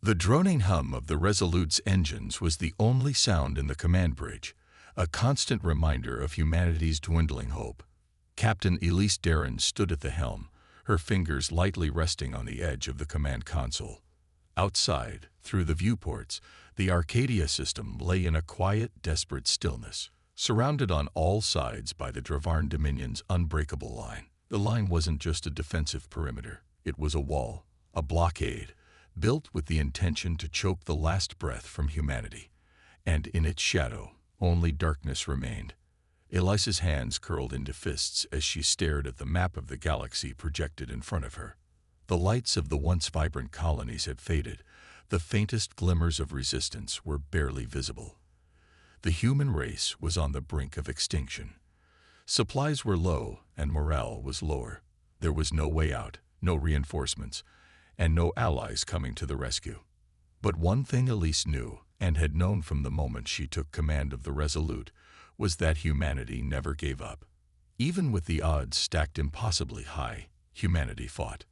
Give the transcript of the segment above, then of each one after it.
The droning hum of the Resolute's engines was the only sound in the command bridge, a constant reminder of humanity's dwindling hope. Captain Elise Darren stood at the helm, her fingers lightly resting on the edge of the command console. Outside, through the viewports, the Arcadia system lay in a quiet, desperate stillness, surrounded on all sides by the Dravarn Dominion's Unbreakable line. The line wasn't just a defensive perimeter. It was a wall, a blockade, built with the intention to choke the last breath from humanity. And in its shadow, only darkness remained. Elise's hands curled into fists as she stared at the map of the galaxy projected in front of her. The lights of the once vibrant colonies had faded. The faintest glimmers of resistance were barely visible. The human race was on the brink of extinction. Supplies were low and morale was lower. There was no way out, no reinforcements, and no allies coming to the rescue. But one thing Elise knew, and had known from the moment she took command of the Resolute, was that humanity never gave up. Even with the odds stacked impossibly high, humanity fought.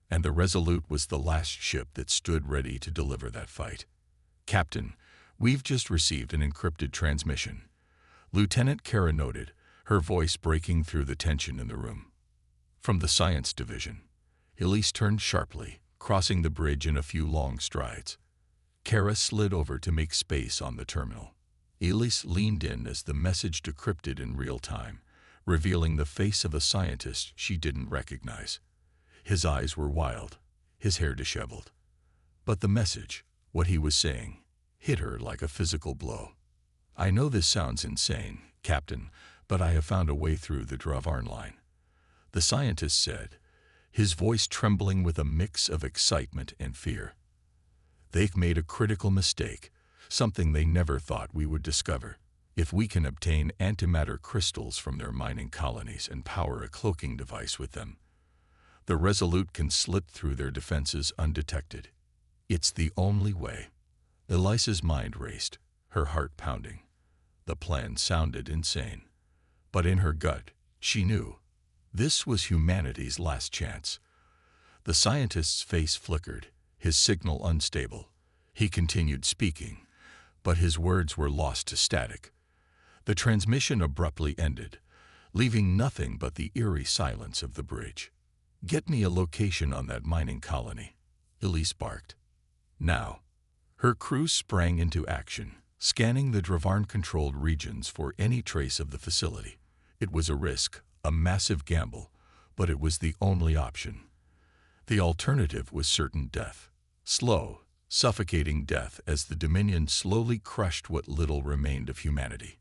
And the Resolute was the last ship that stood ready to deliver that fight. "Captain, we've just received an encrypted transmission," Lieutenant Kara noted, her voice breaking through the tension in the room. From the Science Division. Elise turned sharply, crossing the bridge in a few long strides. Kara slid over to make space on the terminal. Elise leaned in as the message decrypted in real time, revealing the face of a scientist she didn't recognize. His eyes were wild, his hair disheveled. But the message, what he was saying, hit her like a physical blow. "I know this sounds insane, Captain, but I have found a way through the Dravarn line," the scientist said, his voice trembling with a mix of excitement and fear. "They've made a critical mistake, something they never thought we would discover. If we can obtain antimatter crystals from their mining colonies and power a cloaking device with them, the Resolute can slip through their defenses undetected. It's the only way." Elise's mind raced, her heart pounding. The plan sounded insane. But in her gut, she knew. This was humanity's last chance. The scientist's face flickered, his signal unstable. He continued speaking, but his words were lost to static. The transmission abruptly ended, leaving nothing but the eerie silence of the bridge. "Get me a location on that mining colony," Elise barked. Now. Her crew sprang into action, scanning the Dravarn-controlled regions for any trace of the facility. It was a risk, a massive gamble, but it was the only option. The alternative was certain death. Slow, suffocating death as the Dominion slowly crushed what little remained of humanity.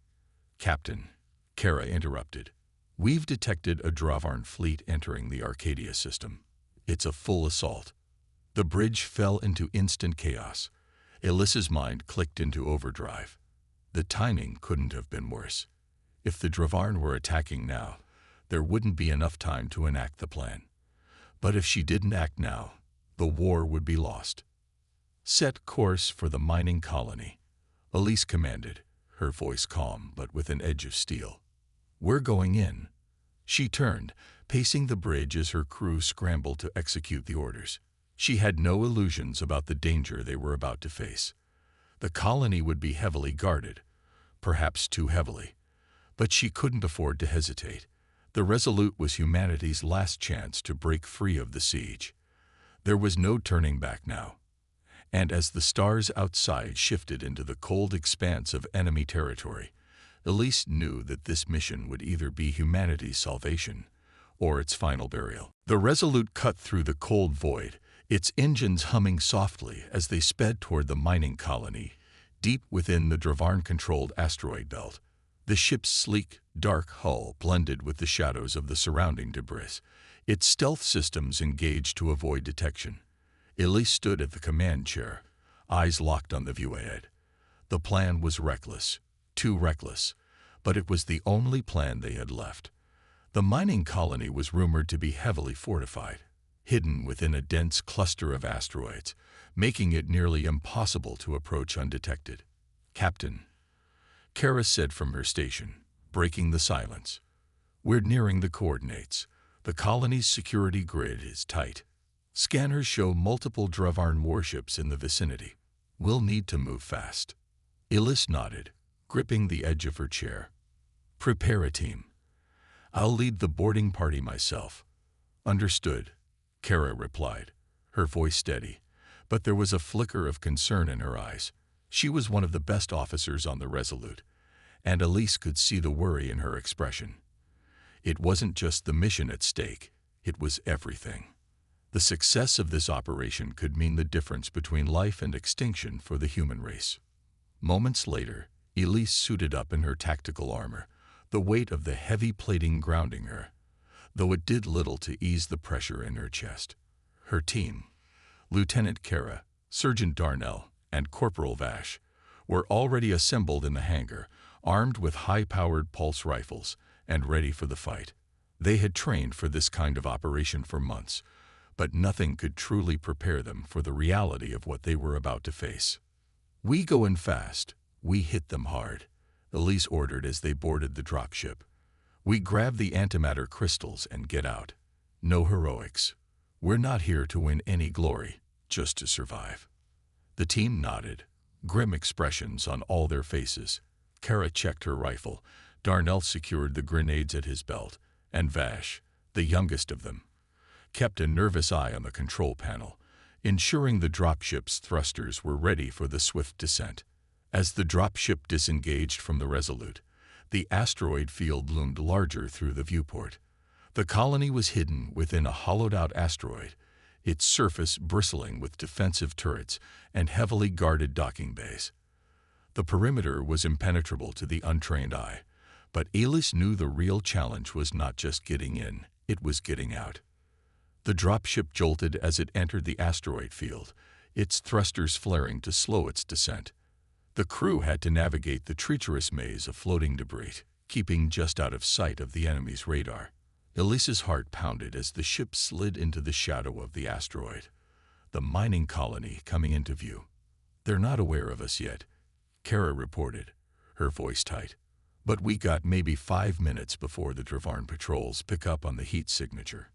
"Captain," Kara interrupted, "we've detected a Dravarn fleet entering the Arcadia system. It's a full assault." The bridge fell into instant chaos. Elise's mind clicked into overdrive. The timing couldn't have been worse. If the Dravarn were attacking now, there wouldn't be enough time to enact the plan. But if she didn't act now, the war would be lost. "Set course for the mining colony," Elise commanded, her voice calm but with an edge of steel. "We're going in." She turned, pacing the bridge as her crew scrambled to execute the orders. She had no illusions about the danger they were about to face. The colony would be heavily guarded, perhaps too heavily. But she couldn't afford to hesitate. The Resolute was humanity's last chance to break free of the siege. There was no turning back now. And as the stars outside shifted into the cold expanse of enemy territory, Elise knew that this mission would either be humanity's salvation or its final burial. The Resolute cut through the cold void, its engines humming softly as they sped toward the mining colony, deep within the Dravarn-controlled asteroid belt. The ship's sleek, dark hull blended with the shadows of the surrounding debris, its stealth systems engaged to avoid detection. Elise stood at the command chair, eyes locked on the view ahead. The plan was reckless, too reckless, but it was the only plan they had left. The mining colony was rumored to be heavily fortified, hidden within a dense cluster of asteroids, making it nearly impossible to approach undetected. "Captain," Kara said from her station, breaking the silence, "we're nearing the coordinates. The colony's security grid is tight." Scanners show multiple Dravarn warships in the vicinity. We'll need to move fast. Elise nodded, gripping the edge of her chair. Prepare a team. I'll lead the boarding party myself. Understood, Kara replied, her voice steady, but there was a flicker of concern in her eyes. She was one of the best officers on the Resolute, and Elise could see the worry in her expression. It wasn't just the mission at stake, it was everything. The success of this operation could mean the difference between life and extinction for the human race. Moments later, Elise suited up in her tactical armor, the weight of the heavy plating grounding her, though it did little to ease the pressure in her chest. Her team, Lieutenant Kara, Sergeant Darnell, and Corporal Vash, were already assembled in the hangar, armed with high-powered pulse rifles and ready for the fight. They had trained for this kind of operation for months, but nothing could truly prepare them for the reality of what they were about to face. We go in fast, we hit them hard, Elise ordered as they boarded the dropship. We grab the antimatter crystals and get out. No heroics. We're not here to win any glory, just to survive. The team nodded, grim expressions on all their faces. Kara checked her rifle, Darnell secured the grenades at his belt, and Vash, the youngest of them, kept a nervous eye on the control panel, ensuring the dropship's thrusters were ready for the swift descent. As the dropship disengaged from the Resolute, the asteroid field loomed larger through the viewport. The colony was hidden within a hollowed-out asteroid, its surface bristling with defensive turrets and heavily guarded docking bays. The perimeter was impenetrable to the untrained eye, but Elise knew the real challenge was not just getting in, it was getting out. The dropship jolted as it entered the asteroid field, its thrusters flaring to slow its descent. The crew had to navigate the treacherous maze of floating debris, keeping just out of sight of the enemy's radar. Elise's heart pounded as the ship slid into the shadow of the asteroid, the mining colony coming into view. They're not aware of us yet, Kara reported, her voice tight. But we got maybe 5 minutes before the Dravarn patrols pick up on the heat signature.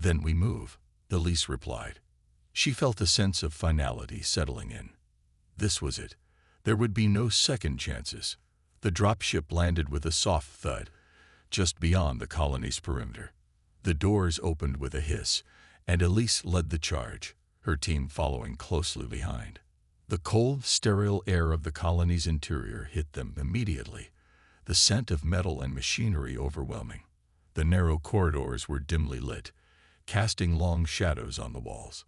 Then we move, Elise replied. She felt a sense of finality settling in. This was it. There would be no second chances. The dropship landed with a soft thud, just beyond the colony's perimeter. The doors opened with a hiss, and Elise led the charge, her team following closely behind. The cold, sterile air of the colony's interior hit them immediately, the scent of metal and machinery overwhelming. The narrow corridors were dimly lit, casting long shadows on the walls.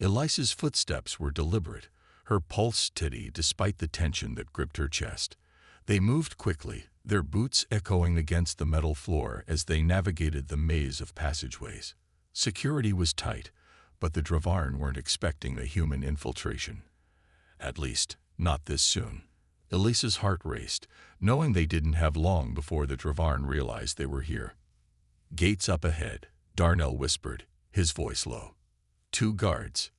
Elise's footsteps were deliberate, her pulse steady despite the tension that gripped her chest. They moved quickly, their boots echoing against the metal floor as they navigated the maze of passageways. Security was tight, but the Dravarn weren't expecting a human infiltration. At least, not this soon. Elise's heart raced, knowing they didn't have long before the Dravarn realized they were here. Gates up ahead, Darnell whispered, his voice low. 2 guards.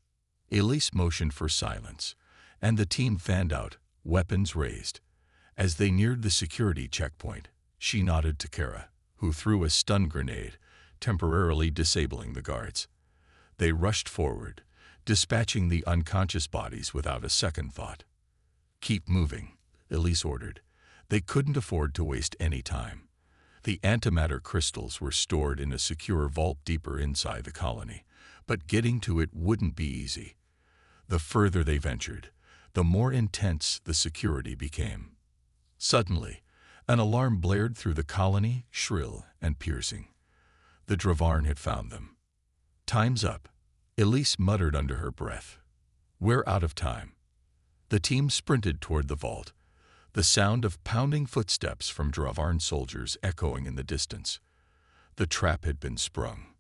Elise motioned for silence, and the team fanned out, weapons raised. As they neared the security checkpoint, she nodded to Kara, who threw a stun grenade, temporarily disabling the guards. They rushed forward, dispatching the unconscious bodies without a second thought. Keep moving, Elise ordered. They couldn't afford to waste any time. The antimatter crystals were stored in a secure vault deeper inside the colony, but getting to it wouldn't be easy. The further they ventured, the more intense the security became. Suddenly, an alarm blared through the colony, shrill and piercing. The Dravarn had found them. Time's up, Elise muttered under her breath. We're out of time. The team sprinted toward the vault, the sound of pounding footsteps from Dravarn soldiers echoing in the distance. The trap had been sprung.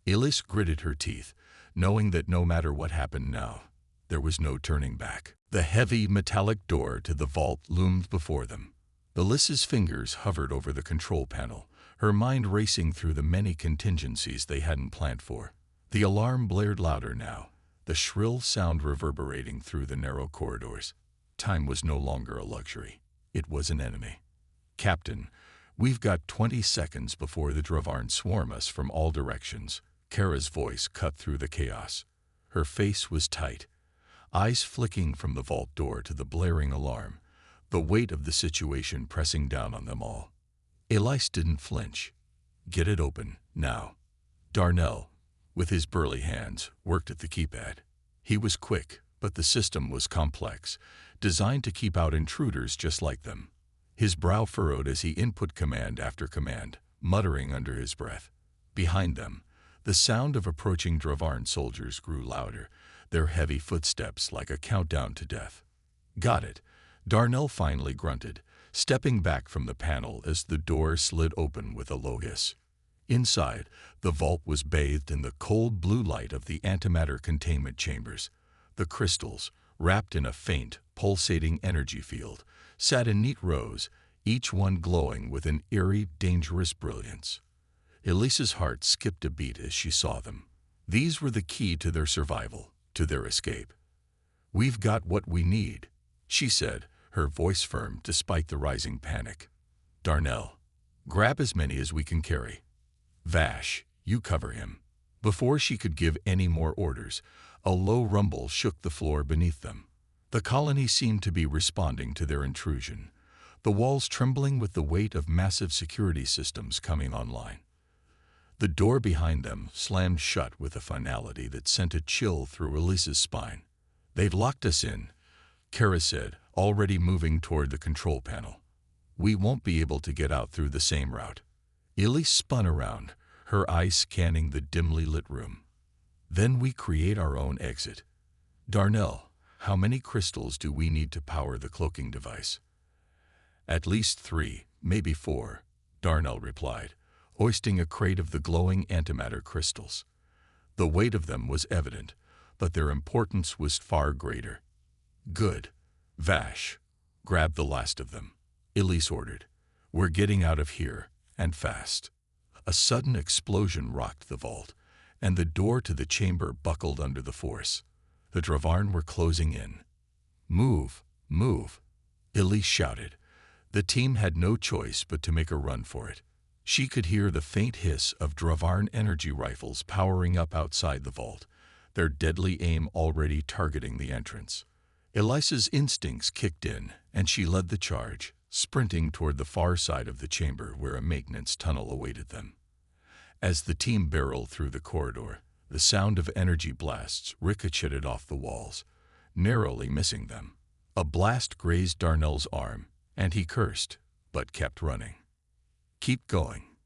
Elise gritted her teeth, knowing that no matter what happened now, there was no turning back. The heavy metallic door to the vault loomed before them. Elise's fingers hovered over the control panel, her mind racing through the many contingencies they hadn't planned for. The alarm blared louder now, the shrill sound reverberating through the narrow corridors. Time was no longer a luxury. It was an enemy. Captain, we've got 20 seconds before the Dravarn swarm us from all directions, Kara's voice cut through the chaos. Her face was tight, eyes flicking from the vault door to the blaring alarm, the weight of the situation pressing down on them all. Elise didn't flinch. "Get it open, now." Darnell, with his burly hands, worked at the keypad. He was quick, but the system was complex, designed to keep out intruders just like them. His brow furrowed as he input command after command, muttering under his breath. Behind them, the sound of approaching Dravarn soldiers grew louder, their heavy footsteps like a countdown to death. "Got it," Darnell finally grunted, stepping back from the panel as the door slid open with a low hiss. Inside, the vault was bathed in the cold blue light of the antimatter containment chambers. The crystals, wrapped in a faint, pulsating energy field, sat in neat rows, each one glowing with an eerie, dangerous brilliance. Elise's heart skipped a beat as she saw them. These were the key to their survival, to their escape. "We've got what we need," she said, her voice firm despite the rising panic. "Darnell, grab as many as we can carry. Vash, you cover him." Before she could give any more orders, a low rumble shook the floor beneath them. The colony seemed to be responding to their intrusion, the walls trembling with the weight of massive security systems coming online. The door behind them slammed shut with a finality that sent a chill through Elise's spine. "They've locked us in," Kara said, already moving toward the control panel. "We won't be able to get out through the same route." Elise spun around, her eyes scanning the dimly lit room. "Then we create our own exit." "Darnell, how many crystals do we need to power the cloaking device?" "At least 3, maybe 4, Darnell replied, hoisting a crate of the glowing antimatter crystals. The weight of them was evident, but their importance was far greater. "Good. Vash, grab the last of them," Elise ordered. "We're getting out of here, and fast." A sudden explosion rocked the vault, and the door to the chamber buckled under the force. The Dravarn were closing in. "Move, move," Elise shouted. The team had no choice but to make a run for it. She could hear the faint hiss of Dravarn energy rifles powering up outside the vault, their deadly aim already targeting the entrance. Elise's instincts kicked in, and she led the charge, sprinting toward the far side of the chamber where a maintenance tunnel awaited them. As the team barreled through the corridor, the sound of energy blasts ricocheted off the walls, narrowly missing them. A blast grazed Darnell's arm, and he cursed, but kept running. "Keep going,"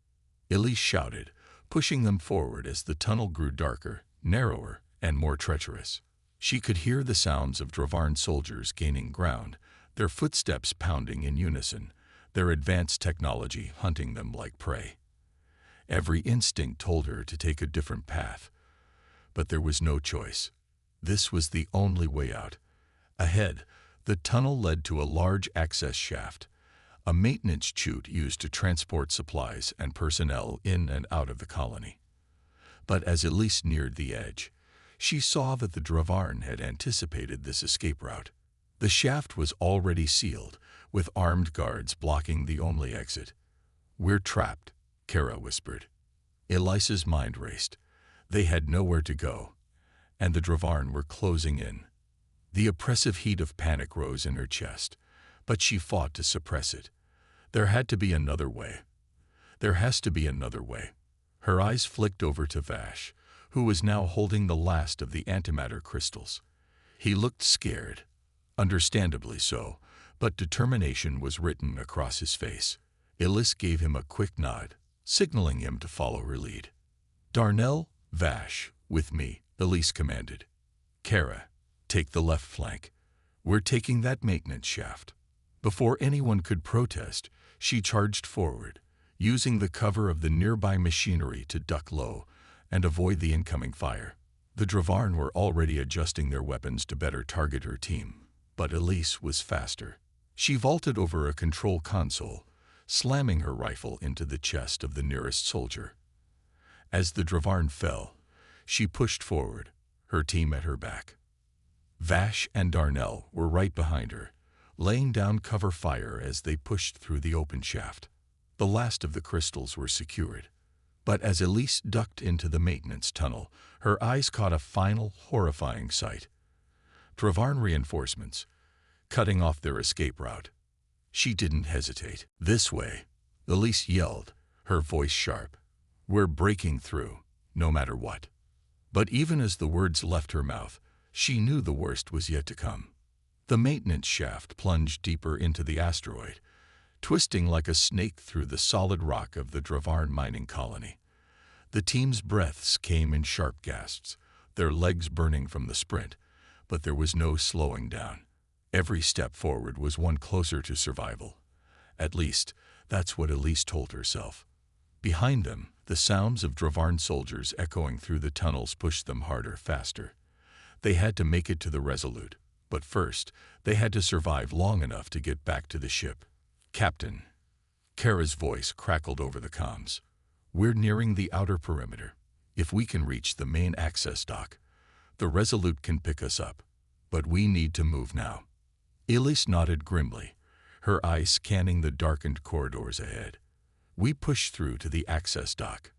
Elise shouted, pushing them forward as the tunnel grew darker, narrower, and more treacherous. She could hear the sounds of Dravarn soldiers gaining ground, their footsteps pounding in unison, their advanced technology hunting them like prey. Every instinct told her to take a different path, but there was no choice. This was the only way out. Ahead, the tunnel led to a large access shaft, a maintenance chute used to transport supplies and personnel in and out of the colony. But as Elise neared the edge, she saw that the Dravarn had anticipated this escape route. The shaft was already sealed, with armed guards blocking the only exit. "We're trapped," Kara whispered. Elise's mind raced. They had nowhere to go, and the Dravarn were closing in. The oppressive heat of panic rose in her chest, but she fought to suppress it. There had to be another way. There has to be another way. Her eyes flicked over to Vash, who was now holding the last of the antimatter crystals. He looked scared, understandably so, but determination was written across his face. Elise gave him a quick nod, signaling him to follow her lead. "Darnell, Vash, with me," Elise commanded. "Kara, take the left flank. We're taking that maintenance shaft." Before anyone could protest, she charged forward, using the cover of the nearby machinery to duck low and avoid the incoming fire. The Dravarn were already adjusting their weapons to better target her team, but Elise was faster. She vaulted over a control console, slamming her rifle into the chest of the nearest soldier. As the Dravarn fell, she pushed forward, her team at her back. Vash and Darnell were right behind her, laying down cover fire as they pushed through the open shaft. The last of the crystals were secured. But as Elise ducked into the maintenance tunnel, her eyes caught a final, horrifying sight. Dravarn reinforcements, cutting off their escape route. She didn't hesitate. "This way," Elise yelled, her voice sharp. "We're breaking through, no matter what." But even as the words left her mouth, she knew the worst was yet to come. The maintenance shaft plunged deeper into the asteroid, twisting like a snake through the solid rock of the Dravarn mining colony. The team's breaths came in sharp gasps, their legs burning from the sprint, but there was no slowing down. Every step forward was one closer to survival. At least, that's what Elise told herself. Behind them, the sounds of Dravarn soldiers echoing through the tunnels pushed them harder, faster. They had to make it to the Resolute, but first, they had to survive long enough to get back to the ship. "Captain," Kara's voice crackled over the comms. "We're nearing the outer perimeter. If we can reach the main access dock, the Resolute can pick us up. But we need to move now." Elise nodded grimly, her eyes scanning the darkened corridors ahead. "We push through to the access dock.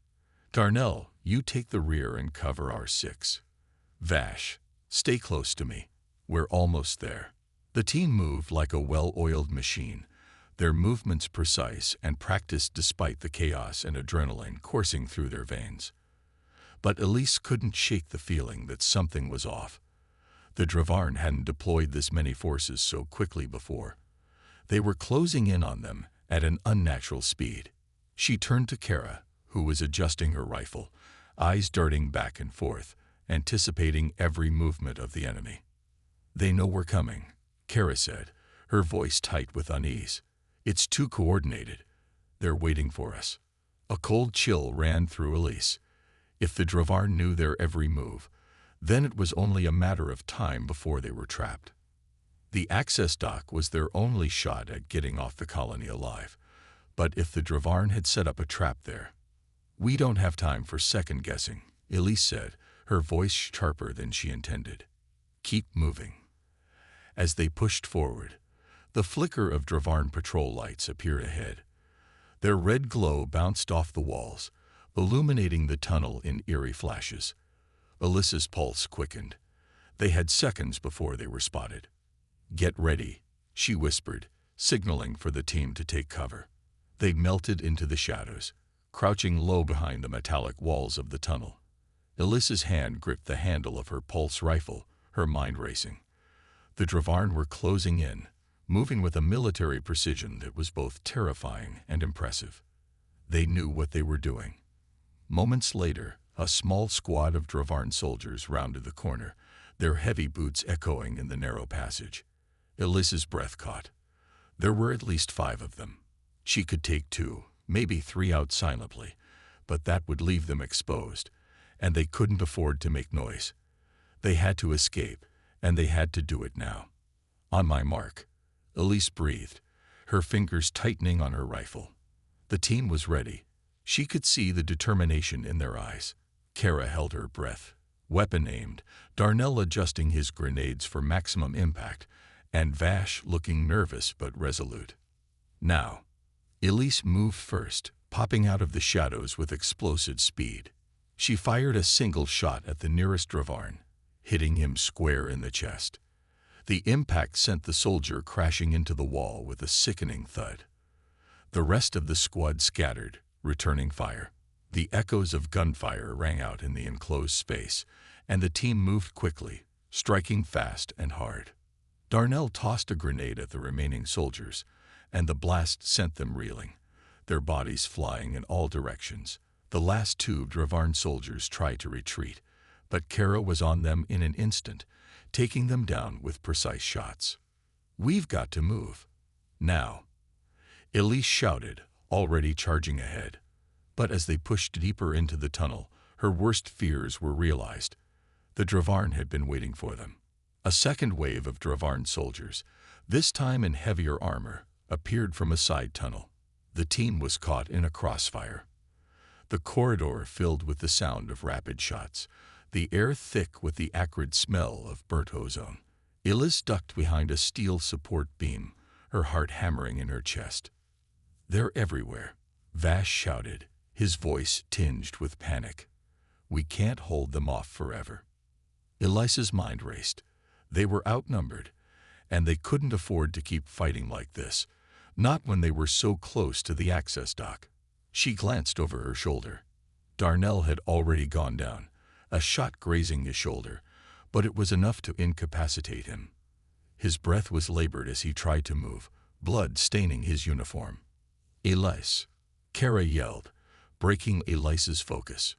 Darnell, you take the rear and cover R6. Vash, stay close to me. We're almost there." The team moved like a well-oiled machine, their movements precise and practiced despite the chaos and adrenaline coursing through their veins. But Elise couldn't shake the feeling that something was off. The Dravarn hadn't deployed this many forces so quickly before. They were closing in on them at an unnatural speed. She turned to Kara, who was adjusting her rifle, eyes darting back and forth, anticipating every movement of the enemy. "They know we're coming," Kara said, her voice tight with unease. "It's too coordinated. They're waiting for us." A cold chill ran through Elise. If the Dravarn knew their every move, then it was only a matter of time before they were trapped. The access dock was their only shot at getting off the colony alive. But if the Dravarn had set up a trap there— "We don't have time for second-guessing," Elise said, her voice sharper than she intended. "Keep moving." As they pushed forward, the flicker of Dravarn patrol lights appeared ahead. Their red glow bounced off the walls, illuminating the tunnel in eerie flashes. Elise's pulse quickened. They had seconds before they were spotted. "Get ready," she whispered, signaling for the team to take cover. They melted into the shadows, crouching low behind the metallic walls of the tunnel. Elise's hand gripped the handle of her pulse rifle, her mind racing. The Dravarn were closing in, moving with a military precision that was both terrifying and impressive. They knew what they were doing. Moments later, a small squad of Dravarn soldiers rounded the corner, their heavy boots echoing in the narrow passage. Elise's breath caught. There were at least 5 of them. She could take 2, maybe 3 out silently, but that would leave them exposed, and they couldn't afford to make noise. They had to escape, and they had to do it now. "On my mark," Elise breathed, her fingers tightening on her rifle. The team was ready. She could see the determination in their eyes. Kara held her breath, weapon aimed, Darnell adjusting his grenades for maximum impact, and Vash looking nervous but resolute. Now, Elise moved first, popping out of the shadows with explosive speed. She fired a single shot at the nearest Dravarn, hitting him square in the chest. The impact sent the soldier crashing into the wall with a sickening thud. The rest of the squad scattered, returning fire. The echoes of gunfire rang out in the enclosed space, and the team moved quickly, striking fast and hard. Darnell tossed a grenade at the remaining soldiers, and the blast sent them reeling, their bodies flying in all directions. The last 2 Dravarn soldiers tried to retreat, but Kara was on them in an instant, taking them down with precise shots. "We've got to move. Now," Elise shouted, already charging ahead. But as they pushed deeper into the tunnel, her worst fears were realized. The Dravarn had been waiting for them. A second wave of Dravarn soldiers, this time in heavier armor, appeared from a side tunnel. The team was caught in a crossfire. The corridor filled with the sound of rapid shots, the air thick with the acrid smell of burnt ozone. Elise ducked behind a steel support beam, her heart hammering in her chest. "They're everywhere," Vash shouted, his voice tinged with panic. "We can't hold them off forever." Elisa's mind raced. They were outnumbered, and they couldn't afford to keep fighting like this, not when they were so close to the access dock. She glanced over her shoulder. Darnell had already gone down, a shot grazing his shoulder, but it was enough to incapacitate him. His breath was labored as he tried to move, blood staining his uniform. "Elise!" Kara yelled, breaking Elisa's focus.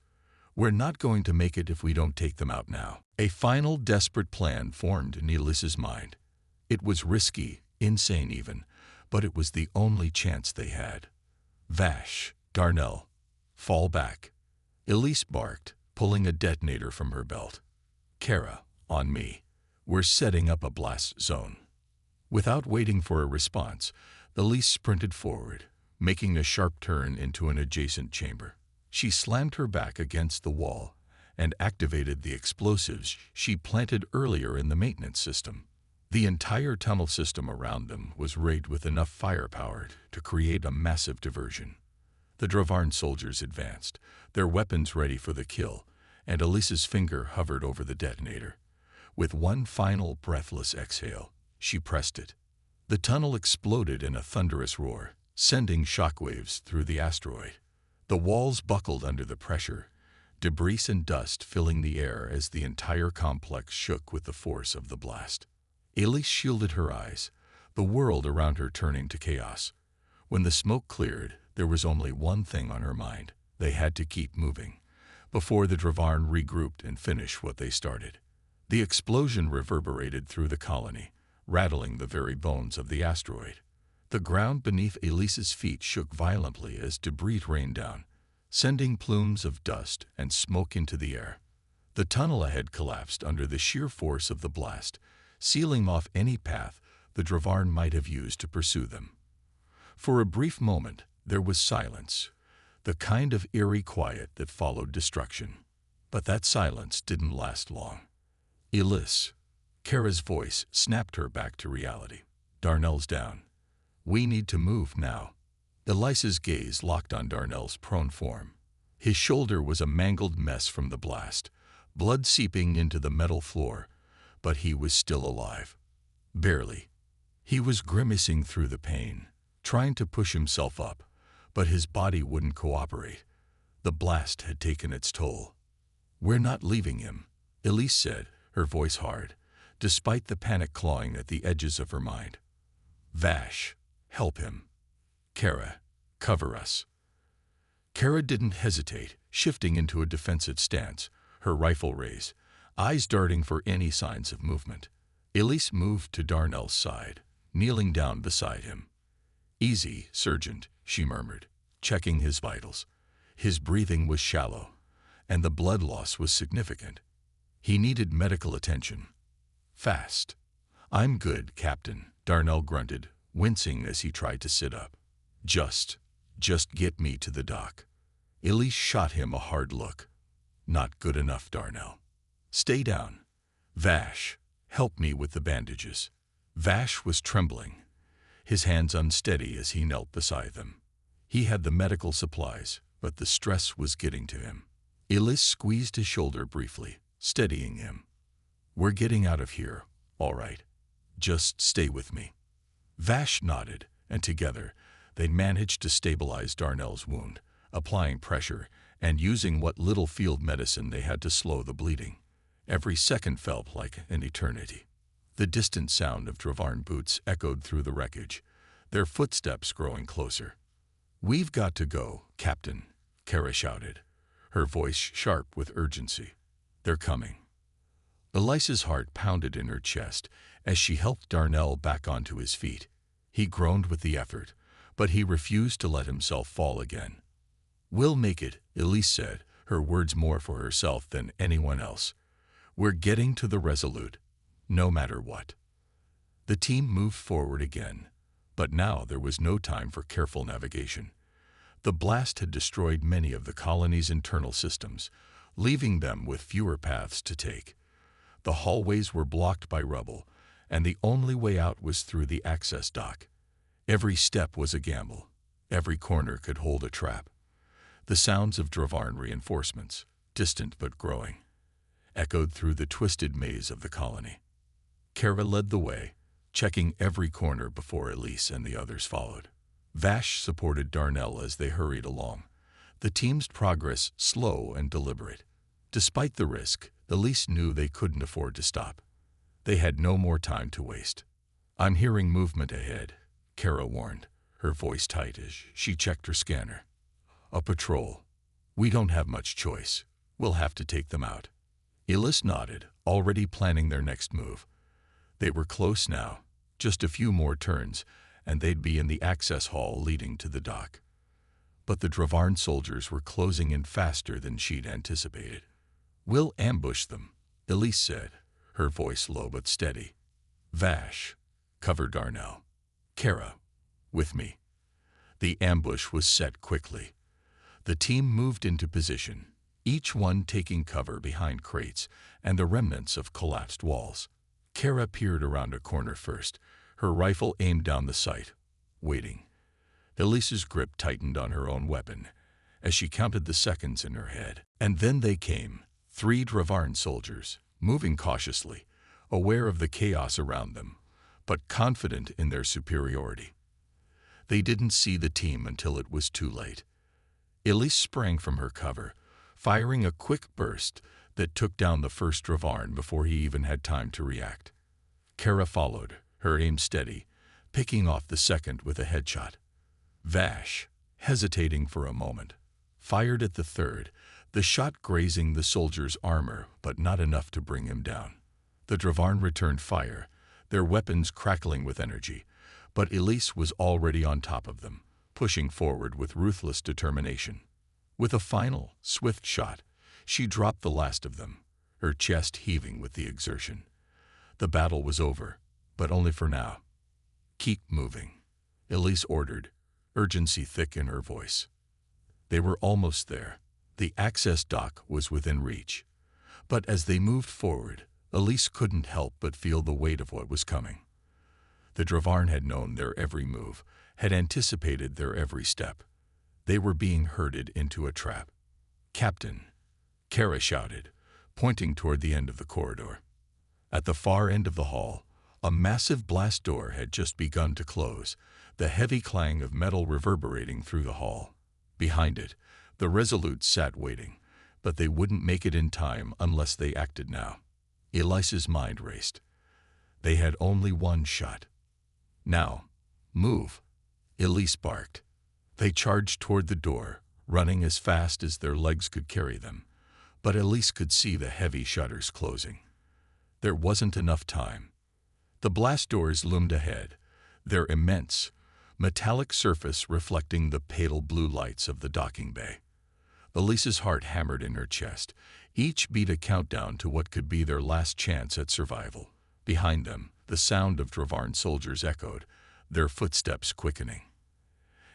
"We're not going to make it if we don't take them out now." A final desperate plan formed in Elisa's mind. It was risky, insane even, but it was the only chance they had. "Vash, Darnell, fall back." Elise barked, pulling a detonator from her belt. "Kara, on me. We're setting up a blast zone." Without waiting for a response, Elise sprinted forward, making a sharp turn into an adjacent chamber. She slammed her back against the wall and activated the explosives she planted earlier in the maintenance system. The entire tunnel system around them was rigged with enough firepower to create a massive diversion. The Dravarn soldiers advanced, their weapons ready for the kill, and Elisa's finger hovered over the detonator. With one final breathless exhale, she pressed it. The tunnel exploded in a thunderous roar, sending shockwaves through the asteroid. The walls buckled under the pressure, debris and dust filling the air as the entire complex shook with the force of the blast. Elise shielded her eyes, the world around her turning to chaos. When the smoke cleared, there was only one thing on her mind. They had to keep moving, before the Dravarn regrouped and finished what they started. The explosion reverberated through the colony, rattling the very bones of the asteroid. The ground beneath Elise's feet shook violently as debris rained down, sending plumes of dust and smoke into the air. The tunnel ahead collapsed under the sheer force of the blast, sealing off any path the Dravarn might have used to pursue them. For a brief moment, there was silence, the kind of eerie quiet that followed destruction. But that silence didn't last long. "Elise," Kara's voice snapped her back to reality. "Darnell's down. We need to move now." Elisa's gaze locked on Darnell's prone form. His shoulder was a mangled mess from the blast, blood seeping into the metal floor, but he was still alive. Barely. He was grimacing through the pain, trying to push himself up, but his body wouldn't cooperate. The blast had taken its toll. "We're not leaving him," Elise said, her voice hard, despite the panic clawing at the edges of her mind. "Vash, help him. Kara, cover us." Kara didn't hesitate, shifting into a defensive stance, her rifle raised, eyes darting for any signs of movement. Elise moved to Darnell's side, kneeling down beside him. "Easy, Sergeant," she murmured, checking his vitals. His breathing was shallow, and the blood loss was significant. He needed medical attention. "Fast." "I'm good, Captain," Darnell grunted, wincing as he tried to sit up. Just get me to the dock." Elise shot him a hard look. "Not good enough, Darnell. Stay down. Vash, help me with the bandages." Vash was trembling, his hands unsteady as he knelt beside them. He had the medical supplies, but the stress was getting to him. Elise squeezed his shoulder briefly, steadying him. "We're getting out of here, all right. Just stay with me." Vash nodded, and together they managed to stabilize Darnell's wound, applying pressure and using what little field medicine they had to slow the bleeding. Every second felt like an eternity. The distant sound of Dravarn boots echoed through the wreckage, their footsteps growing closer. "We've got to go, Captain," Kara shouted, her voice sharp with urgency. "They're coming." Elisa's heart pounded in her chest as she helped Darnell back onto his feet. He groaned with the effort, but he refused to let himself fall again. "We'll make it," Elise said, her words more for herself than anyone else. "We're getting to the Resolute, no matter what." The team moved forward again, but now there was no time for careful navigation. The blast had destroyed many of the colony's internal systems, leaving them with fewer paths to take. The hallways were blocked by rubble, and the only way out was through the access dock. Every step was a gamble. Every corner could hold a trap. The sounds of Dravarn reinforcements, distant but growing, echoed through the twisted maze of the colony. Kara led the way, checking every corner before Elise and the others followed. Vash supported Darnell as they hurried along, the team's progress slow and deliberate. Despite the risk, Elise knew they couldn't afford to stop. They had no more time to waste. "I'm hearing movement ahead," Kara warned, her voice tight as she checked her scanner. "A patrol. We don't have much choice. We'll have to take them out." Elise nodded, already planning their next move. They were close now, just a few more turns, and they'd be in the access hall leading to the dock. But the Dravarn soldiers were closing in faster than she'd anticipated. "We'll ambush them," Elise said, her voice low but steady. "Vash, cover Darnell. Kara, with me." The ambush was set quickly. The team moved into position, each one taking cover behind crates and the remnants of collapsed walls. Kara peered around a corner first, her rifle aimed down the sight, waiting. Elise's grip tightened on her own weapon as she counted the seconds in her head. And then they came, 3 Dravarn soldiers, moving cautiously, aware of the chaos around them, but confident in their superiority. They didn't see the team until it was too late. Elise sprang from her cover, firing a quick burst that took down the first Dravarn before he even had time to react. Kara followed, her aim steady, picking off the second with a headshot. Vash, hesitating for a moment, fired at the third, the shot grazing the soldier's armor but not enough to bring him down. The Dravarn returned fire, their weapons crackling with energy, but Elise was already on top of them, pushing forward with ruthless determination. With a final, swift shot, she dropped the last of them, her chest heaving with the exertion. The battle was over, but only for now. "Keep moving," Elise ordered, urgency thick in her voice. They were almost there. The access dock was within reach. But as they moved forward, Elise couldn't help but feel the weight of what was coming. The Dravarn had known their every move, had anticipated their every step. They were being herded into a trap. "Captain," Kara shouted, pointing toward the end of the corridor. At the far end of the hall, a massive blast door had just begun to close, the heavy clang of metal reverberating through the hall. Behind it, the Resolutes sat waiting, but they wouldn't make it in time unless they acted now. Elise's mind raced. They had only one shot. "Now, move," Elise barked. They charged toward the door, running as fast as their legs could carry them, but Elise could see the heavy shutters closing. There wasn't enough time. The blast doors loomed ahead, their immense, metallic surface reflecting the pale blue lights of the docking bay. Elise's heart hammered in her chest, each beat a countdown to what could be their last chance at survival. Behind them, the sound of Dravarn soldiers echoed, their footsteps quickening.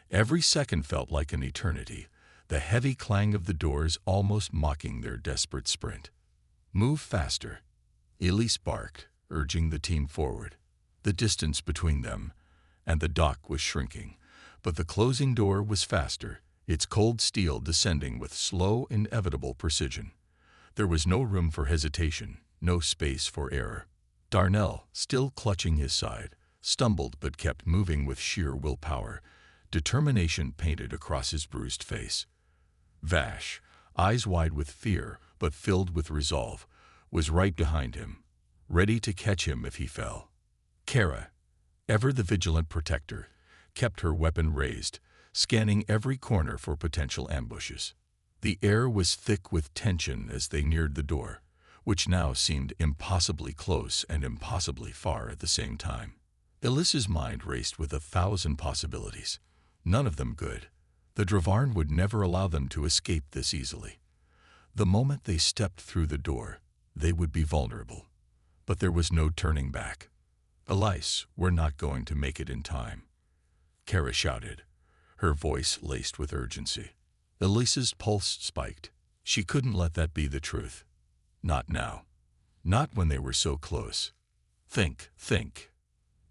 Every second felt like an eternity, the heavy clang of the doors almost mocking their desperate sprint. "Move faster," Elise barked, urging the team forward. The distance between them and the dock was shrinking, but the closing door was faster, its cold steel descending with slow, inevitable precision. There was no room for hesitation, no space for error. Darnell, still clutching his side, stumbled but kept moving with sheer willpower, determination painted across his bruised face. Vash, eyes wide with fear but filled with resolve, was right behind him, ready to catch him if he fell. Kara, ever the vigilant protector, kept her weapon raised, scanning every corner for potential ambushes. The air was thick with tension as they neared the door, which now seemed impossibly close and impossibly far at the same time. Elise's mind raced with 1,000 possibilities, none of them good. The Dravarn would never allow them to escape this easily. The moment they stepped through the door, they would be vulnerable. But there was no turning back. "Elise, we're not going to make it in time," Kara shouted, her voice laced with urgency. Elise's pulse spiked. She couldn't let that be the truth. Not now. Not when they were so close. Think.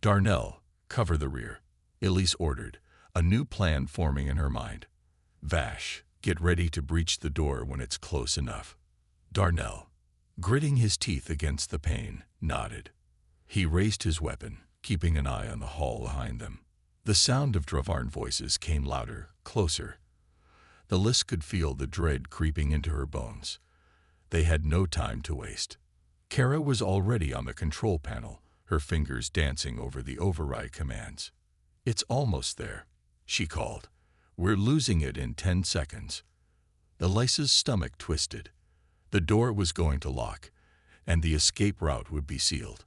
"Darnell, cover the rear," Elise ordered, a new plan forming in her mind. "Vash, Get ready to breach the door when it's close enough. Darnell, gritting his teeth against the pain, nodded. He raised his weapon, keeping an eye on the hall behind them. The sound of Dravarn voices came louder, closer. Elise could feel the dread creeping into her bones. They had no time to waste. Kara was already on the control panel, her fingers dancing over the override commands. "It's almost there," she called. "We're losing it in 10 seconds. Elise's stomach twisted. The door was going to lock, and the escape route would be sealed.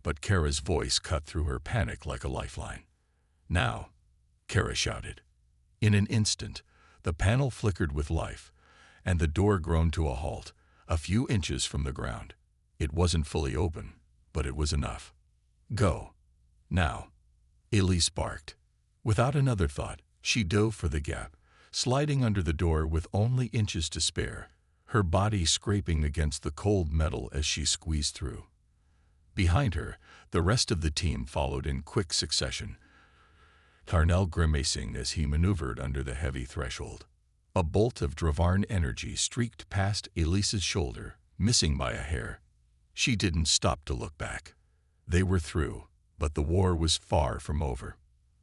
But Kara's voice cut through her panic like a lifeline. "Now," Kara shouted. In an instant, the panel flickered with life, and the door groaned to a halt, a few inches from the ground. It wasn't fully open, but it was enough. "Go. Now," Elise barked. Without another thought, she dove for the gap, sliding under the door with only inches to spare, her body scraping against the cold metal as she squeezed through. Behind her, the rest of the team followed in quick succession, Darnell grimacing as he maneuvered under the heavy threshold. A bolt of Dravarn energy streaked past Elise's shoulder, missing by a hair. She didn't stop to look back. They were through, but the war was far from over.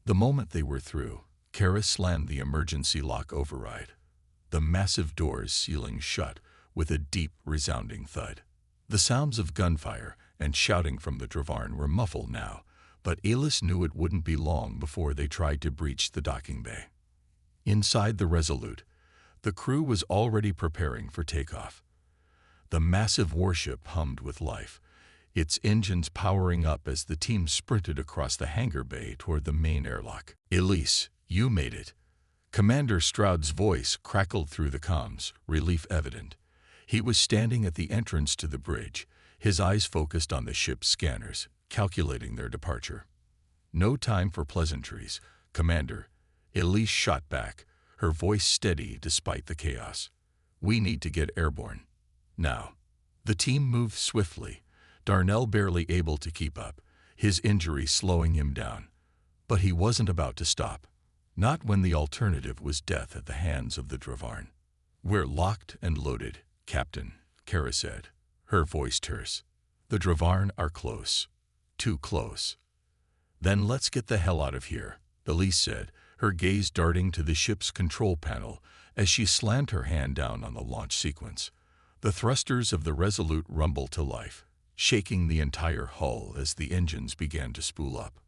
The moment they were through, Kara slammed the emergency lock override. The massive doors sealing shut with a deep, resounding thud. The sounds of gunfire and shouting from the Dravarn were muffled now, but Elise knew it wouldn't be long before they tried to breach the docking bay. Inside the Resolute, the crew was already preparing for takeoff. The massive warship hummed with life, its engines powering up as the team sprinted across the hangar bay toward the main airlock. "Elise, you made it." Commander Stroud's voice crackled through the comms, relief evident. He was standing at the entrance to the bridge, his eyes focused on the ship's scanners, calculating their departure. "No time for pleasantries, Commander," Elise shot back, her voice steady despite the chaos. "We need to get airborne. Now." The team moved swiftly, Darnell barely able to keep up, his injury slowing him down. But he wasn't about to stop. Not when the alternative was death at the hands of the Dravarn. "We're locked and loaded, Captain," Kara said, her voice terse. "The Dravarn are close. Too close." "Then let's get the hell out of here," Elise said, her gaze darting to the ship's control panel as she slammed her hand down on the launch sequence. The thrusters of the Resolute rumbled to life, shaking the entire hull as the engines began to spool up.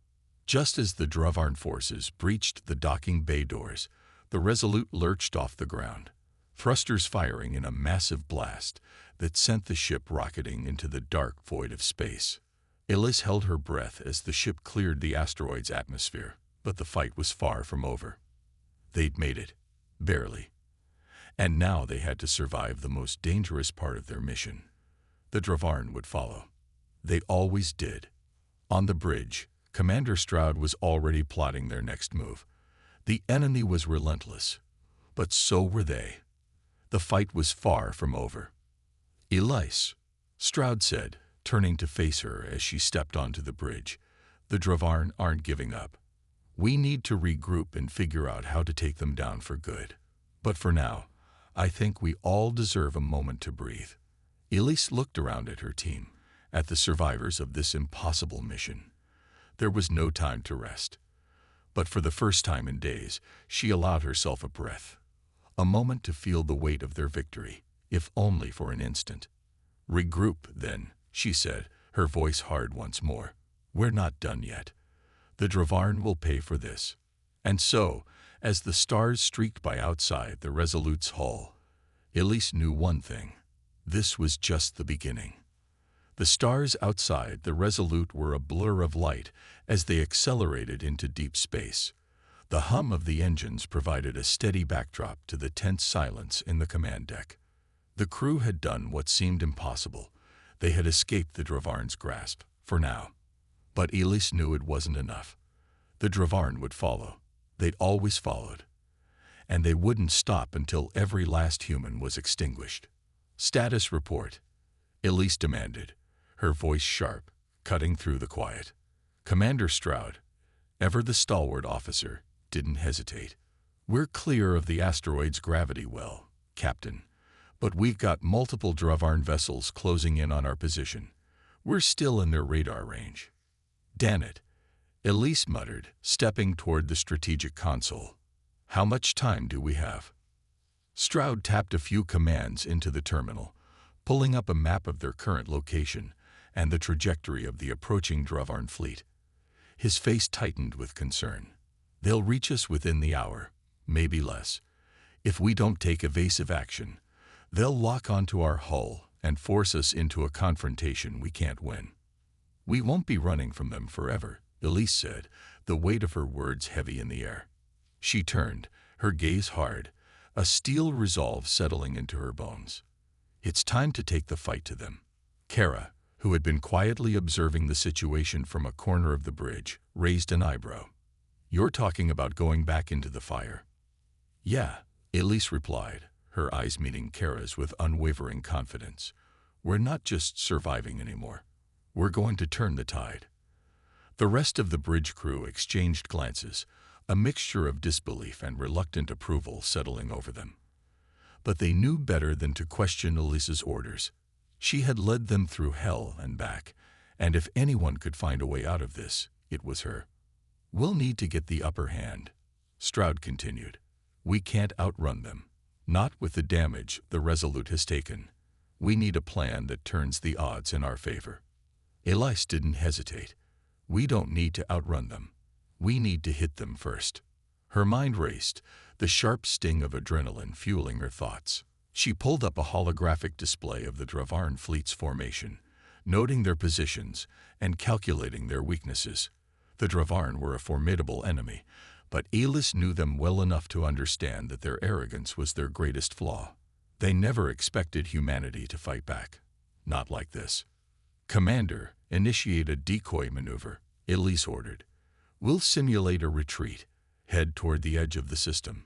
Just as the Dravarn forces breached the docking bay doors, the Resolute lurched off the ground, thrusters firing in a massive blast that sent the ship rocketing into the dark void of space. Elise held her breath as the ship cleared the asteroid's atmosphere, but the fight was far from over. They'd made it, barely. And now they had to survive the most dangerous part of their mission. The Dravarn would follow. They always did. On the bridge, Commander Stroud was already plotting their next move. The enemy was relentless, but so were they. The fight was far from over. "Elise," Stroud said, turning to face her as she stepped onto the bridge, "the Dravarn aren't giving up. We need to regroup and figure out how to take them down for good. But for now, I think we all deserve a moment to breathe." Elise looked around at her team, at the survivors of this impossible mission. There was no time to rest. But for the first time in days, she allowed herself a breath. A moment to feel the weight of their victory, if only for an instant. "Regroup, then," she said, her voice hard once more. "We're not done yet. The Dravarn will pay for this." And so, as the stars streaked by outside the Resolute's hull, Elise knew one thing. This was just the beginning. The stars outside the Resolute were a blur of light as they accelerated into deep space. The hum of the engines provided a steady backdrop to the tense silence in the command deck. The crew had done what seemed impossible. They had escaped the Dravarn's grasp, for now. But Elise knew it wasn't enough. The Dravarn would follow. They'd always followed. And they wouldn't stop until every last human was extinguished. "Status report," Elise demanded, her voice sharp, cutting through the quiet. Commander Stroud, ever the stalwart officer, didn't hesitate. We're clear of the asteroid's gravity well, Captain, but we've got multiple Dravarn vessels closing in on our position. We're still in their radar range. Damn it, Elise muttered, stepping toward the strategic console. How much time do we have? Stroud tapped a few commands into the terminal, pulling up a map of their current location and the trajectory of the approaching Dravarn fleet. His face tightened with concern. They'll reach us within the hour, maybe less. If we don't take evasive action, they'll lock onto our hull and force us into a confrontation we can't win. We won't be running from them forever, Elise said, the weight of her words heavy in the air. She turned, her gaze hard, a steel resolve settling into her bones. It's time to take the fight to them. Kara, who had been quietly observing the situation from a corner of the bridge, raised an eyebrow. You're talking about going back into the fire? Yeah, Elise replied, her eyes meeting Kara's with unwavering confidence. We're not just surviving anymore. We're going to turn the tide. The rest of the bridge crew exchanged glances, a mixture of disbelief and reluctant approval settling over them. But they knew better than to question Elise's orders. She had led them through hell and back, and if anyone could find a way out of this, it was her. We'll need to get the upper hand, Stroud continued. We can't outrun them, not with the damage the Resolute has taken. We need a plan that turns the odds in our favor. Elise didn't hesitate. We don't need to outrun them. We need to hit them first. Her mind raced, the sharp sting of adrenaline fueling her thoughts. She pulled up a holographic display of the Dravarn fleet's formation, noting their positions and calculating their weaknesses. The Dravarn were a formidable enemy, but Elise knew them well enough to understand that their arrogance was their greatest flaw. They never expected humanity to fight back. Not like this. Commander, initiate a decoy maneuver, Elise ordered. We'll simulate a retreat, head toward the edge of the system.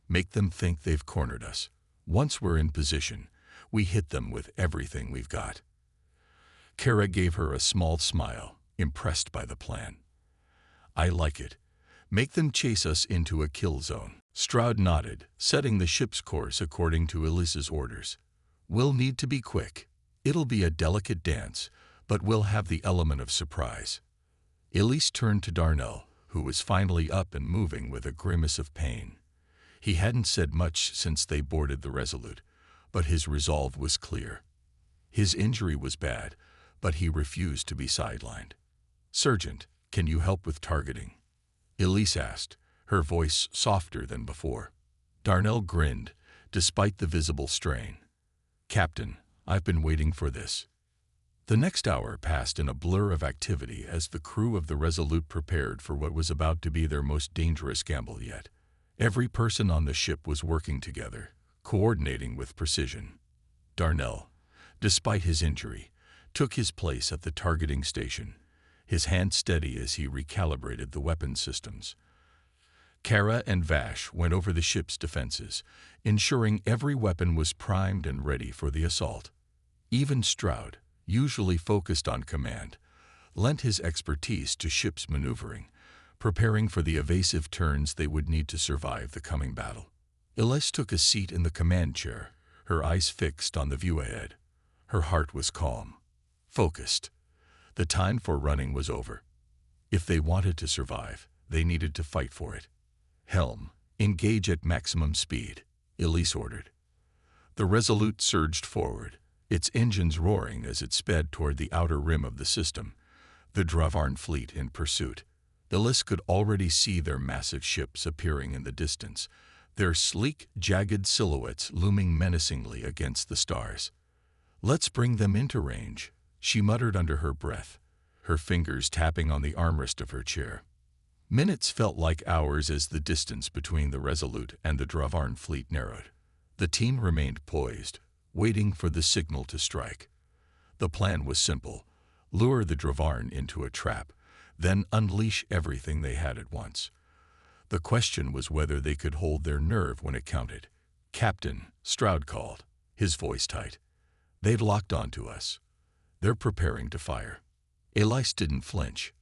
Make them think they've cornered us. Once we're in position, we hit them with everything we've got. Kara gave her a small smile, impressed by the plan. I like it. Make them chase us into a kill zone. Stroud nodded, setting the ship's course according to Elise's orders. We'll need to be quick. It'll be a delicate dance, but we'll have the element of surprise. Elise turned to Darnell, who was finally up and moving with a grimace of pain. He hadn't said much since they boarded the Resolute, but his resolve was clear. His injury was bad, but he refused to be sidelined. Sergeant, can you help with targeting? Elise asked, her voice softer than before. Darnell grinned, despite the visible strain. Captain, I've been waiting for this. The next hour passed in a blur of activity as the crew of the Resolute prepared for what was about to be their most dangerous gamble yet. Every person on the ship was working together, coordinating with precision. Darnell, despite his injury, took his place at the targeting station, his hand steady as he recalibrated the weapon systems. Kara and Vash went over the ship's defenses, ensuring every weapon was primed and ready for the assault. Even Stroud, usually focused on command, lent his expertise to ship's maneuvering, preparing for the evasive turns they would need to survive the coming battle. Elise took a seat in the command chair, her eyes fixed on the view ahead. Her heart was calm, focused. The time for running was over. If they wanted to survive, they needed to fight for it. Helm, engage at maximum speed, Elise ordered. The Resolute surged forward, its engines roaring as it sped toward the outer rim of the system, the Dravarn fleet in pursuit. Elise could already see their massive ships appearing in the distance, their sleek, jagged silhouettes looming menacingly against the stars. Let's bring them into range, she muttered under her breath, her fingers tapping on the armrest of her chair. Minutes felt like hours as the distance between the Resolute and the Dravarn fleet narrowed. The team remained poised, waiting for the signal to strike. The plan was simple: lure the Dravarn into a trap, then unleash everything they had at once. The question was whether they could hold their nerve when it counted. Captain, Stroud called, his voice tight. They've locked onto us. They're preparing to fire. Elise didn't flinch.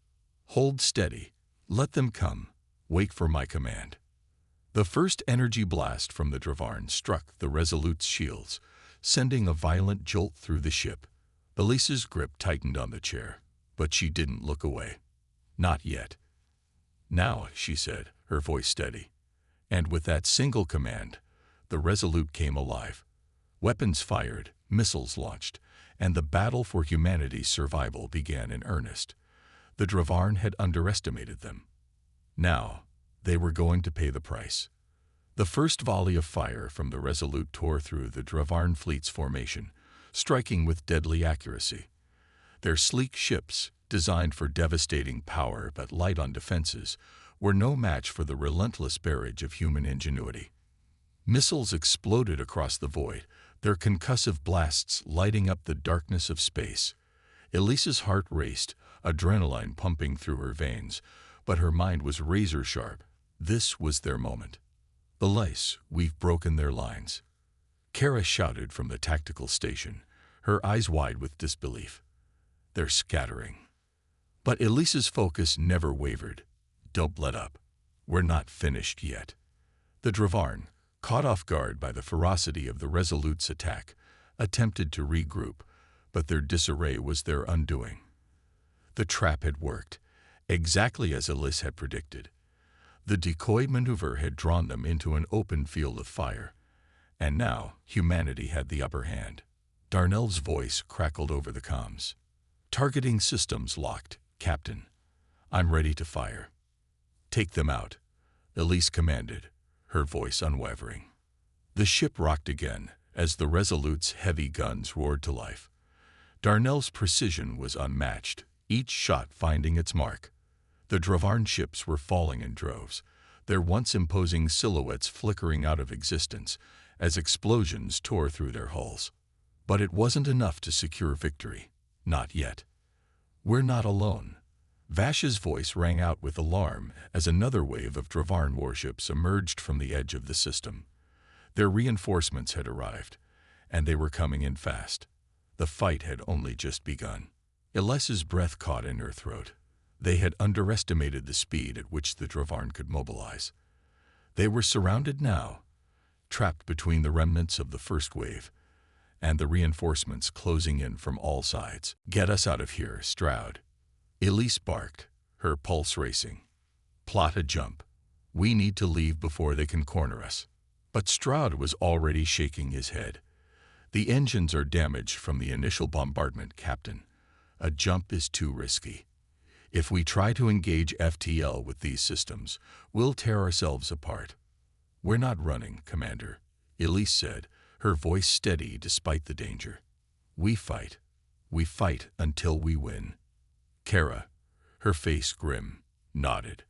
Hold steady. Let them come. Wait for my command. The first energy blast from the Dravarn struck the Resolute's shields, sending a violent jolt through the ship. Elise's grip tightened on the chair, but she didn't look away. Not yet. "Now," she said, her voice steady. And with that single command, the Resolute came alive. Weapons fired, missiles launched, and the battle for humanity's survival began in earnest. The Dravarn had underestimated them. Now, they were going to pay the price. The first volley of fire from the Resolute tore through the Dravarn fleet's formation, striking with deadly accuracy. Their sleek ships, designed for devastating power but light on defenses, were no match for the relentless barrage of human ingenuity. Missiles exploded across the void, their concussive blasts lighting up the darkness of space. Elise's heart raced, adrenaline pumping through her veins, but her mind was razor-sharp. This was their moment. "Elise, we've broken their lines," Kara shouted from the tactical station, her eyes wide with disbelief. "They're scattering." But Elise's focus never wavered. "Don't let up. We're not finished yet." The Dravarn, caught off guard by the ferocity of the Resolute's attack, attempted to regroup, but their disarray was their undoing. The trap had worked, exactly as Elise had predicted. The decoy maneuver had drawn them into an open field of fire, and now humanity had the upper hand. Darnell's voice crackled over the comms. "Targeting systems locked, Captain. I'm ready to fire." "Take them out," Elise commanded, her voice unwavering. The ship rocked again as the Resolute's heavy guns roared to life. Darnell's precision was unmatched, each shot finding its mark. The Dravarn ships were falling in droves, their once imposing silhouettes flickering out of existence as explosions tore through their hulls. But it wasn't enough to secure victory. Not yet. "We're not alone." Vash's voice rang out with alarm as another wave of Dravarn warships emerged from the edge of the system. Their reinforcements had arrived, and they were coming in fast. The fight had only just begun. Elise's breath caught in her throat. They had underestimated the speed at which the Dravarn could mobilize. They were surrounded now, trapped between the remnants of the first wave, and the reinforcements closing in from all sides. "Get us out of here, Stroud." Elise barked, her pulse racing. "Plot a jump. We need to leave before they can corner us." But Stroud was already shaking his head. "The engines are damaged from the initial bombardment, Captain. A jump is too risky. If we try to engage FTL with these systems, we'll tear ourselves apart." "We're not running, Commander," Elise said, her voice steady despite the danger. "We fight. We fight until we win." Kara, her face grim, nodded.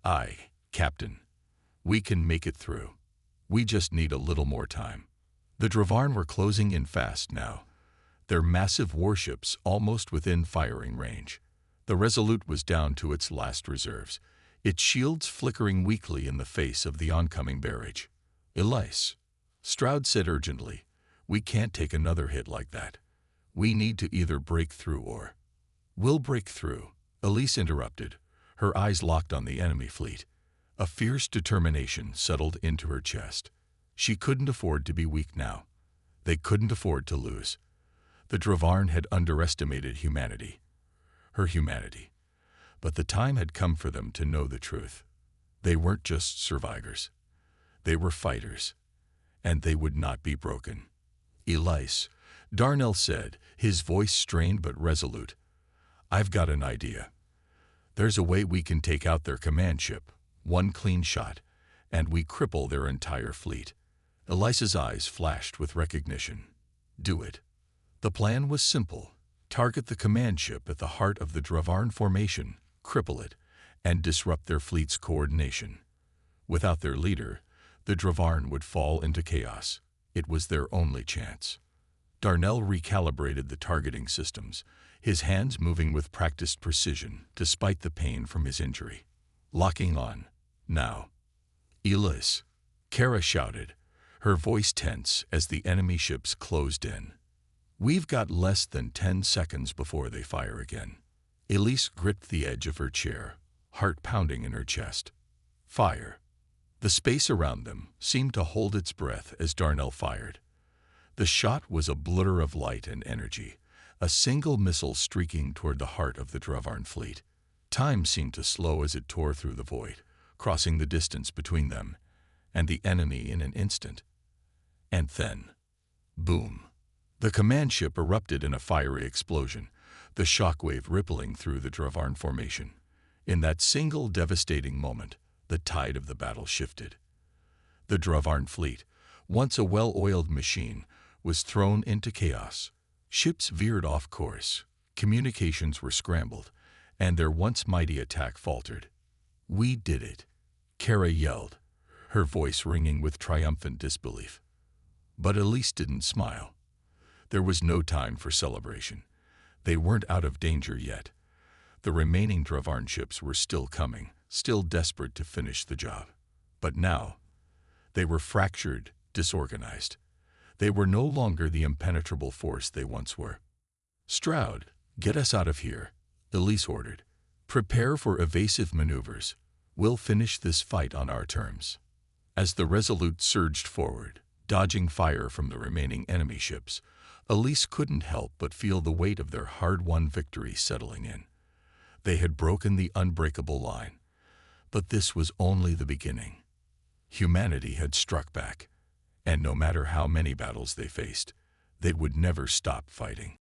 "Aye, Captain. We can make it through. We just need a little more time." The Dravarn were closing in fast now, their massive warships almost within firing range. The Resolute was down to its last reserves, its shields flickering weakly in the face of the oncoming barrage. "Elise," Stroud said urgently, "we can't take another hit like that. We need to either break through or—" "We'll break through," Elise interrupted, her eyes locked on the enemy fleet. A fierce determination settled into her chest. She couldn't afford to be weak now. They couldn't afford to lose. The Dravarn had underestimated humanity. Her humanity. But the time had come for them to know the truth. They weren't just survivors. They were fighters. And they would not be broken. "Elise," Darnell said, his voice strained but resolute. "I've got an idea. There's a way we can take out their command ship, one clean shot, and we cripple their entire fleet." Elise's eyes flashed with recognition. "Do it." The plan was simple. Target the command ship at the heart of the Dravarn formation, cripple it, and disrupt their fleet's coordination. Without their leader, the Dravarn would fall into chaos. It was their only chance. Darnell recalibrated the targeting systems, his hands moving with practiced precision despite the pain from his injury. "Locking on. Now." "Elise," Kara shouted, her voice tense as the enemy ships closed in. "We've got less than 10 seconds before they fire again." Elise gripped the edge of her chair, heart pounding in her chest. "Fire." The space around them seemed to hold its breath as Darnell fired. The shot was a blur of light and energy, a single missile streaking toward the heart of the Dravarn fleet. Time seemed to slow as it tore through the void, crossing the distance between them and the enemy in an instant. And then, boom! The command ship erupted in a fiery explosion, the shockwave rippling through the Dravarn formation. In that single devastating moment, the tide of the battle shifted. The Dravarn fleet, once a well-oiled machine, was thrown into chaos. Ships veered off course, communications were scrambled, and their once mighty attack faltered. "We did it," Kara yelled, her voice ringing with triumphant disbelief. But Elise didn't smile. There was no time for celebration. They weren't out of danger yet. The remaining Dravarn ships were still coming, still desperate to finish the job. But now, they were fractured, disorganized. They were no longer the impenetrable force they once were. "Stroud, get us out of here," Elise ordered. "Prepare for evasive maneuvers. We'll finish this fight on our terms." As the Resolute surged forward, dodging fire from the remaining enemy ships, Elise couldn't help but feel the weight of their hard-won victory settling in. They had broken the unbreakable line. But this was only the beginning. Humanity had struck back, and no matter how many battles they faced, they would never stop fighting.